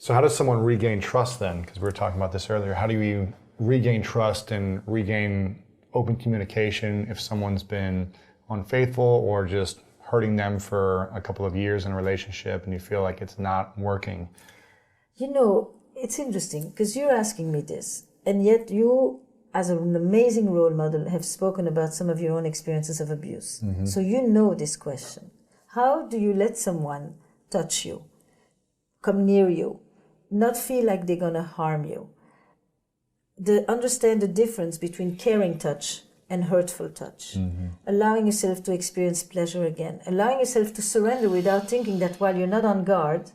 So how does someone regain trust then? Because we were talking about this earlier. How do you regain trust and regain open communication if someone's been unfaithful or just hurting them for a couple of years in a relationship and you feel like it's not working? You know, it's interesting because you're asking me this, and yet you, as an amazing role model, have spoken about some of your own experiences of abuse. Mm-hmm. So you know this question. How do you let someone touch you, come near you, not feel like they're going to harm you? Understand the difference between caring touch and hurtful touch. Mm-hmm. Allowing yourself to experience pleasure again. Allowing yourself to surrender without thinking that while you're not on guard,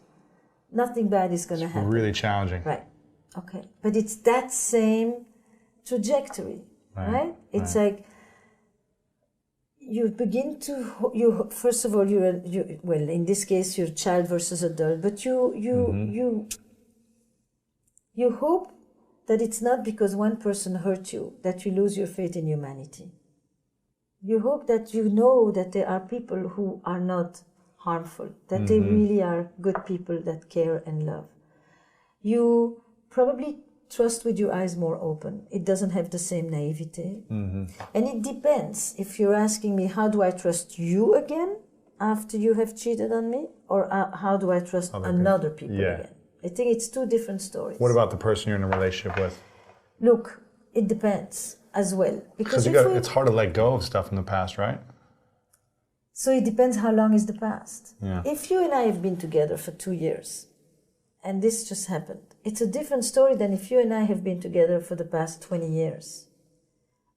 nothing bad is going to happen. Really challenging. Right. Okay. But it's that same trajectory, right? It's like you begin to, first of all, well, in this case, you're child versus adult, but you hope that it's not because one person hurt you that you lose your faith in humanity. You hope that you know that there are people who are not harmful, that they really are good people that care and love. You probably trust with your eyes more open. It doesn't have the same naivete. And it depends. If you're asking me, how do I trust you again after you have cheated on me? Or how do I trust another people again? I think it's two different stories. What about the person you're in a relationship with? Look, it depends as well. Because it's hard to let go of stuff in the past, right? So it depends how long is the past. Yeah. If you and I have been together for 2 years, and this just happened, it's a different story than if you and I have been together for the past 20 years.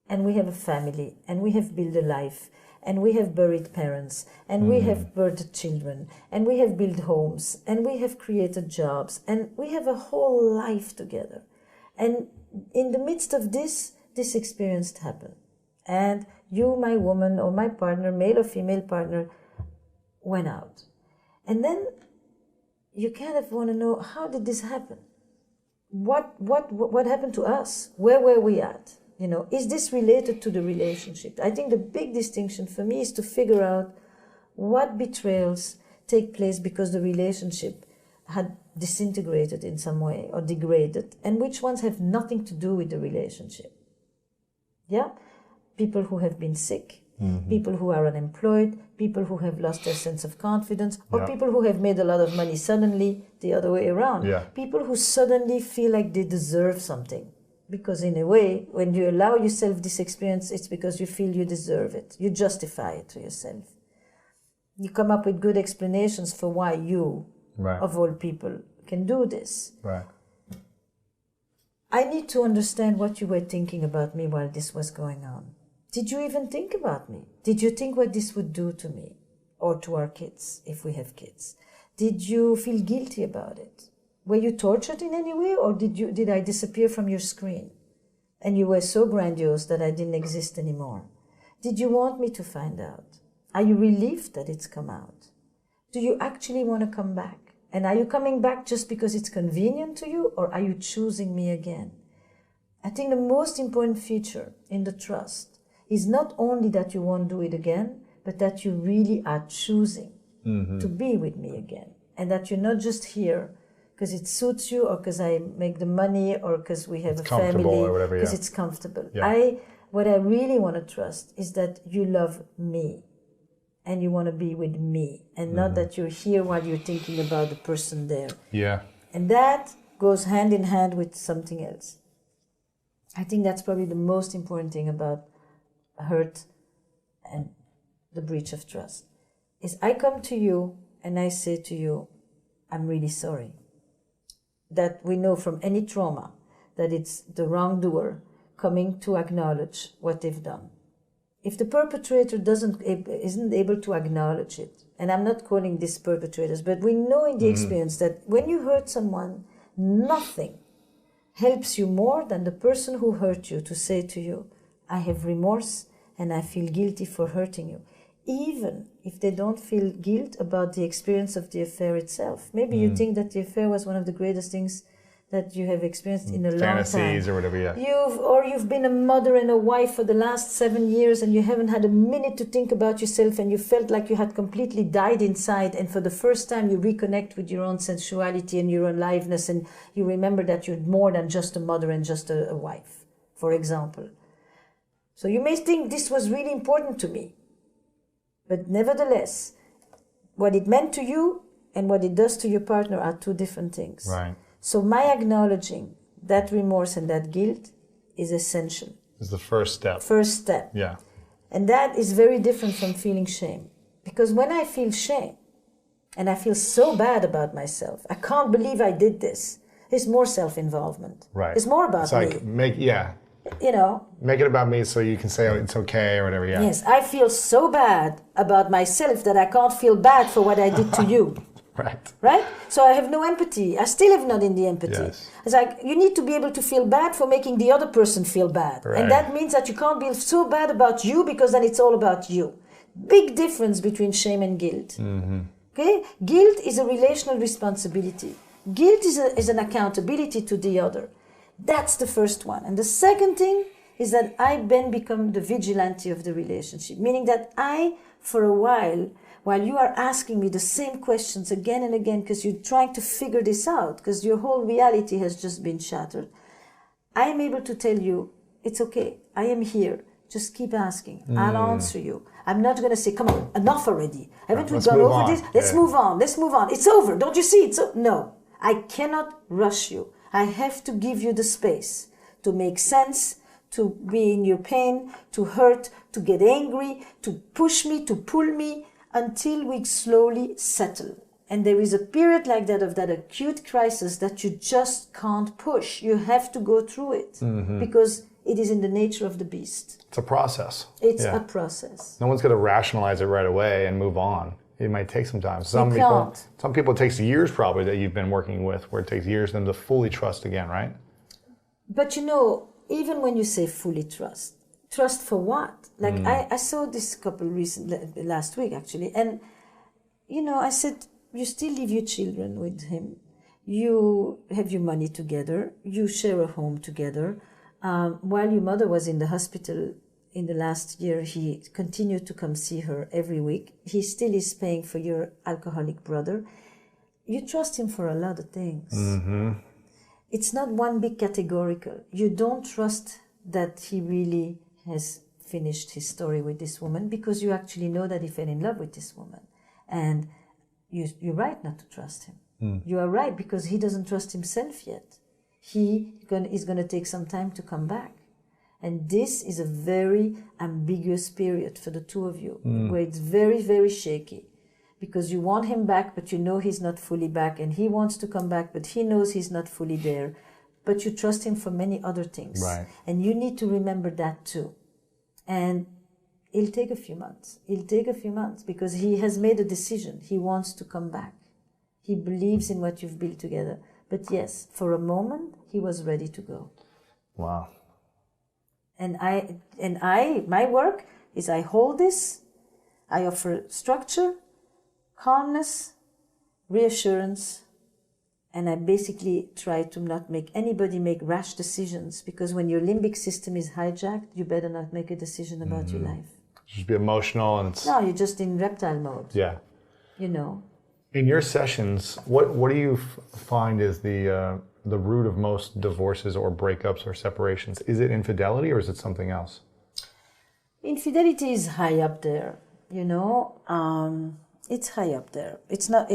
And we have a family, and we have built a life, and we have buried parents, and we have birthed children, and we have built homes, and we have created jobs, and we have a whole life together. And in the midst of this experience happened. And you, my woman, or my partner, male or female partner, went out. And then you kind of want to know, how did this happen? What happened to us? Where were we at? You know, is this related to the relationship? I think the big distinction for me is to figure out what betrayals take place because the relationship had disintegrated in some way or degraded, and which ones have nothing to do with the relationship. Yeah? People who have been sick, people who are unemployed, people who have lost their sense of confidence, or people who have made a lot of money suddenly, the other way around. Yeah. People who suddenly feel like they deserve something. Because in a way, when you allow yourself this experience, it's because you feel you deserve it. You justify it to yourself. You come up with good explanations for why you, of all people, can do this. Right. I need to understand what you were thinking about me while this was going on. Did you even think about me? Did you think what this would do to me or to our kids, if we have kids? Did you feel guilty about it? Were you tortured in any way, or did I disappear from your screen and you were so grandiose that I didn't exist anymore? Did you want me to find out? Are you relieved that it's come out? Do you actually want to come back? And are you coming back just because it's convenient to you, or are you choosing me again? I think the most important feature in the trust is not only that you won't do it again, but that you really are choosing to be with me again. And that you're not just here because it suits you, or because I make the money, or because we have a family, or because it's comfortable. Yeah. What I really want to trust is that you love me and you want to be with me, and not that you're here while you're thinking about the person there. Yeah. And that goes hand in hand with something else. I think that's probably the most important thing about hurt and the breach of trust, is I come to you and I say to you, I'm really sorry. That we know from any trauma that it's the wrongdoer coming to acknowledge what they've done. If the perpetrator isn't able to acknowledge it, and I'm not calling these perpetrators, but we know in the experience that when you hurt someone, nothing helps you more than the person who hurt you to say to you, I have remorse and I feel guilty for hurting you. Even if they don't feel guilt about the experience of the affair itself. Maybe you think that the affair was one of the greatest things that you have experienced in a long time. Fantasies or whatever, yeah. You've been a mother and a wife for the last 7 years and you haven't had a minute to think about yourself and you felt like you had completely died inside, and for the first time you reconnect with your own sensuality and your aliveness, and you remember that you're more than just a mother and just a wife, for example. So you may think this was really important to me, but nevertheless, what it meant to you and what it does to your partner are two different things. Right. So my acknowledging that remorse and that guilt is essential. It's the first step. First step. Yeah. And that is very different from feeling shame. Because when I feel shame, and I feel so bad about myself, I can't believe I did this, it's more self-involvement. Right. It's more about it's like, me. You know. Make it about me so you can say it's okay or whatever, yeah. Yes, I feel so bad about myself that I can't feel bad for what I did to you. Right. Right? So I have no empathy. I still have not in the empathy. Yes. It's like you need to be able to feel bad for making the other person feel bad. Right. And that means that you can't be so bad about you because then it's all about you. Big difference between shame and guilt. Mm-hmm. Okay? Guilt is a relational responsibility. Guilt is an accountability to the other. That's the first one. And the second thing is that I then become the vigilante of the relationship, meaning that I, for a while you are asking me the same questions again and again because you're trying to figure this out, because your whole reality has just been shattered, I am able to tell you, it's okay, I am here. Just keep asking. I'll answer you. I'm not going to say, come on, enough already. Haven't we gone over this? Let's move on. Let's move on. It's over. Don't you see? No, I cannot rush you. I have to give you the space to make sense, to be in your pain, to hurt, to get angry, to push me, to pull me, until we slowly settle. And there is a period like that of that acute crisis that you just can't push. You have to go through it because it is in the nature of the beast. It's a process. It's a process. No one's going to rationalize it right away and move on. It might take some time. Some people it takes years probably that you've been working with, where it takes years for them to fully trust again, right? But even when you say fully trust for what? Like I saw this couple last week actually, and I said, you still leave your children with him, you have your money together, you share a home together. While your mother was in the hospital in the last year, he continued to come see her every week. He still is paying for your alcoholic brother. You trust him for a lot of things. Mm-hmm. It's not one big categorical. You don't trust that he really has finished his story with this woman because you actually know that he fell in love with this woman. And you're right not to trust him. You are right because he doesn't trust himself yet. He is going to take some time to come back. And this is a very ambiguous period for the two of you, where it's very, very shaky. Because you want him back, but you know he's not fully back, and he wants to come back, but he knows he's not fully there. But you trust him for many other things. Right. And you need to remember that too. And it'll take a few months. It'll take a few months because he has made a decision. He wants to come back. He believes in what you've built together. But yes, for a moment, he was ready to go. Wow. And my work is I hold this, I offer structure, calmness, reassurance, and I basically try to not make anybody make rash decisions, because when your limbic system is hijacked, you better not make a decision about your life. Just be emotional and it's... No, you're just in reptile mode. Yeah. In your sessions, what do you find is the root of most divorces or breakups or separations? Is it infidelity or is it something else? Infidelity is high up there, it's high up there. It's not...